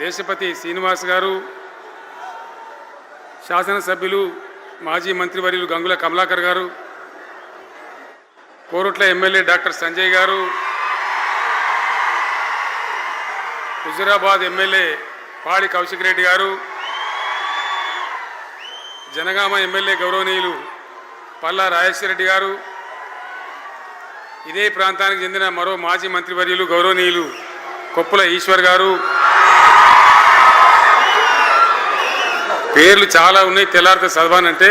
దేశపతి శ్రీనివాస్ గారు, శాసనసభ్యులు మాజీ మంత్రివర్యులు గంగుల కమలాకర్ గారు, కోరుట్ల ఎమ్మెల్యే డాక్టర్ సంజయ్ గారు, హుజురాబాద్ ఎమ్మెల్యే పాడి కౌశిక్ రెడ్డి గారు, జనగామ ఎమ్మెల్యే గౌరవనీయులు పల్లా రాజేశ్వర రెడ్డి గారు, ఇదే ప్రాంతానికి చెందిన మరో మాజీ మంత్రివర్యులు గౌరవనీయులు కొప్పుల ఈశ్వర్ గారు, పేర్లు చాలా ఉన్నాయి, తెల్లారితో చదవానంటే.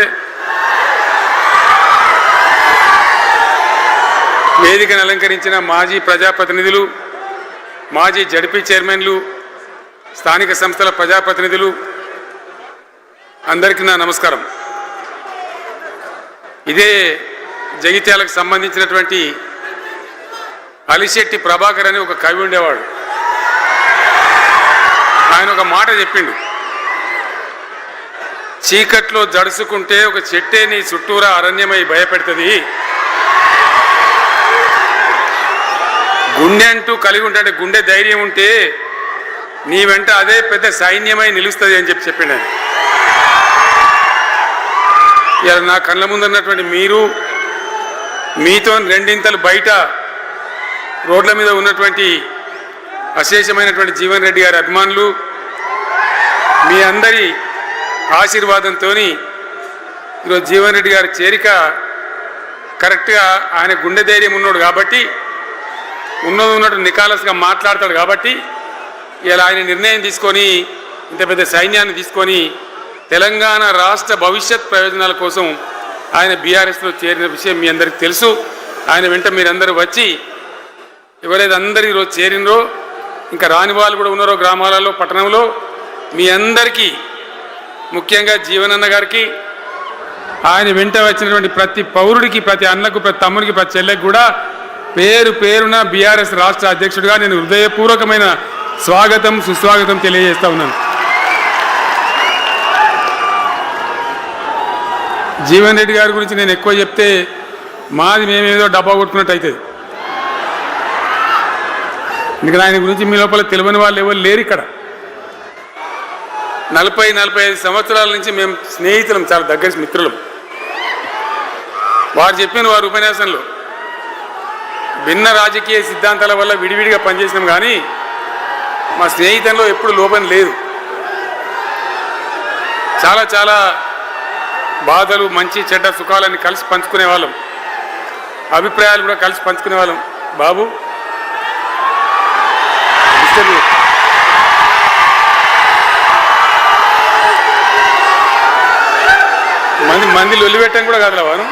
వేదికను అలంకరించిన మాజీ ప్రజాప్రతినిధులు, మాజీ జడ్పీ చైర్మన్లు, స్థానిక సంస్థల ప్రజాప్రతినిధులు, అందరికీ నా నమస్కారం. ఇదే జగిత్యాలకు సంబంధించినటువంటి అలిశెట్టి ప్రభాకర్ అని ఒక కవి ఉండేవాడు. ఆయన ఒక మాట చెప్పిండు, చీకట్లో జడుసుకుంటే ఒక చెట్టే నీ చుట్టూరా అరణ్యమై భయపెడుతుంది, గుండె అంటూ కలిగి ఉంటే గుండె ధైర్యం ఉంటే నీ వెంట అదే పెద్ద సైన్యమై నిలుస్తుంది అని చెప్పిండు ఆయన. ఇలా నా కళ్ళ ముందున్నటువంటి మీరు, మీతో రెండింతలు బయట రోడ్ల మీద ఉన్నటువంటి అశేషమైనటువంటి జీవన్ రెడ్డి గారి అభిమానులు, మీ అందరి ఆశీర్వాదంతో ఈరోజు జీవన్ రెడ్డి గారి చేరిక కరెక్ట్గా ఆయన గుండె ధైర్యం ఉన్నాడు కాబట్టి, ఉన్నట్టు నికాలస్గా మాట్లాడతాడు కాబట్టి ఇలా ఆయన నిర్ణయం తీసుకొని ఇంత పెద్ద సైన్యాన్ని తీసుకొని తెలంగాణ రాష్ట్ర భవిష్యత్ ప్రయోజనాల కోసం ఆయన బీఆర్ఎస్లో చేరిన విషయం మీ అందరికీ తెలుసు. ఆయన వెంట మీరందరూ వచ్చి ఎవరైతే అందరూ ఈరోజు చేరినరో, ఇంకా రాని వాళ్ళు కూడా ఉన్నారో గ్రామాలలో పట్టణంలో, మీ అందరికీ ముఖ్యంగా జీవనన్న గారికి, ఆయన వెంట వచ్చినటువంటి ప్రతి పౌరుడికి, ప్రతి అన్నకు, ప్రతి తమ్ముడికి, ప్రతి చెల్లెకి కూడా పేరు పేరున బీఆర్ఎస్ రాష్ట్ర అధ్యక్షుడిగా నేను హృదయపూర్వకమైన స్వాగతం సుస్వాగతం తెలియజేస్తా ఉన్నాను. జీవన్ రెడ్డి గారి గురించి నేను ఎక్కువ చెప్తే మాది మేమేదో డబ్బా కొట్టుకున్నట్టు అవుతుంది. ఎందుకంటే ఆయన గురించి మీ లోపల తెలియని వాళ్ళు ఎవరు లేరు ఇక్కడ. 40-45 సంవత్సరాల నుంచి మేము స్నేహితులం, చాలా దగ్గర మిత్రులం. వారు చెప్పిన వారి ఉపన్యాసంలో భిన్న రాజకీయ సిద్ధాంతాల వల్ల విడివిడిగా పనిచేసినాం, కానీ మా స్నేహితంలో ఎప్పుడు లోపం లేదు. చాలా చాలా బాధలు, మంచి చెడ్డ సుఖాలన్నీ కలిసి పంచుకునే వాళ్ళం, అభిప్రాయాలు కూడా కలిసి పంచుకునే వాళ్ళం. బాబు మంది లొల్లి పెట్టడం కూడా కాదురా వారు,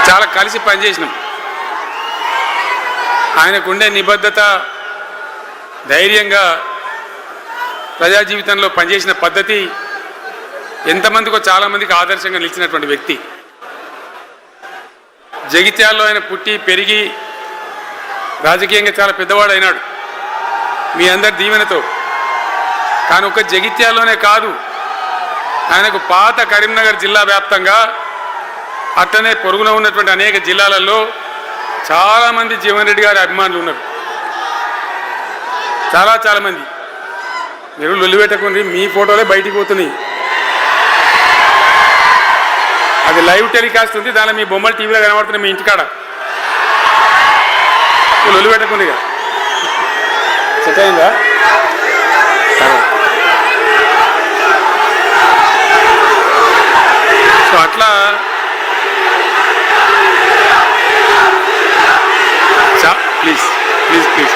చాలా కలిసి పనిచేసినాం. ఆయనకుండే నిబద్ధత, ధైర్యంగా ప్రజా జీవితంలో పనిచేసిన పద్ధతి ఎంతమందికో చాలామందికి ఆదర్శంగా నిలిచినటువంటి వ్యక్తి. జగిత్యాల్లో ఆయన పుట్టి పెరిగి రాజకీయంగా చాలా పెద్దవాడు అయినాడు మీ అందరి దీవెనతో. కానీ ఒక జగిత్యాల్లోనే కాదు, ఆయనకు పాత కరీంనగర్ జిల్లా వ్యాప్తంగా అట్లనే పొరుగున ఉన్నటువంటి అనేక జిల్లాలలో చాలామంది జీవన్ రెడ్డి గారి అభిమానులు ఉన్నారు. చాలా మంది. మీరు లొల్లి పెట్టకుండా మీ ఫోటోలే బయటికి పోతున్నాయి. అది లైవ్ టెలికాస్ట్ ఉంది, దానిలో మీ బొమ్మలు టీవీలో కనబడుతున్నాయి మీ ఇంటికాడ. లొల్లి పెట్టకుండా సెట్ అయిందా? సో అట్లా ప్లీజ్ ప్లీజ్ ప్లీజ్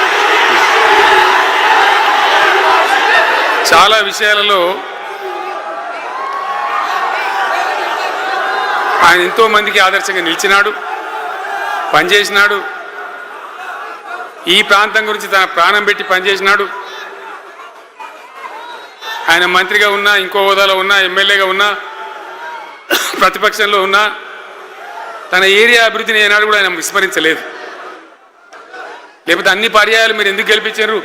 చాలా విషయాలలో ఆయన ఎంతో మందికి ఆదర్శంగా నిలిచినాడు, పనిచేసినాడు. ఈ ప్రాంతం గురించి తన ప్రాణం పెట్టి పనిచేసినాడు. ఆయన మంత్రిగా ఉన్నా, ఇంకో హోదాలో ఉన్నా, ఎమ్మెల్యేగా ఉన్నా, ప్రతిపక్షంలో ఉన్నా తన ఏరియా అభివృద్ధిని ఏనాడు కూడా ఆయన విస్మరించలేదు. లేకపోతే అన్ని పర్యాయాలు మీరు ఎందుకు గెలిపించారు,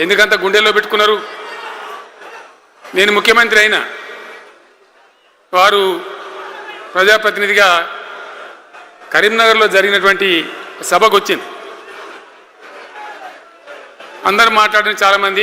ఎందుకంత గుండెల్లో పెట్టుకున్నారు? నేను ముఖ్యమంత్రి అయినా, వారు ప్రజాప్రతినిధిగా కరీంనగర్లో జరిగినటువంటి సభకు వచ్చింది. అందరు మాట్లాడిన చాలామంది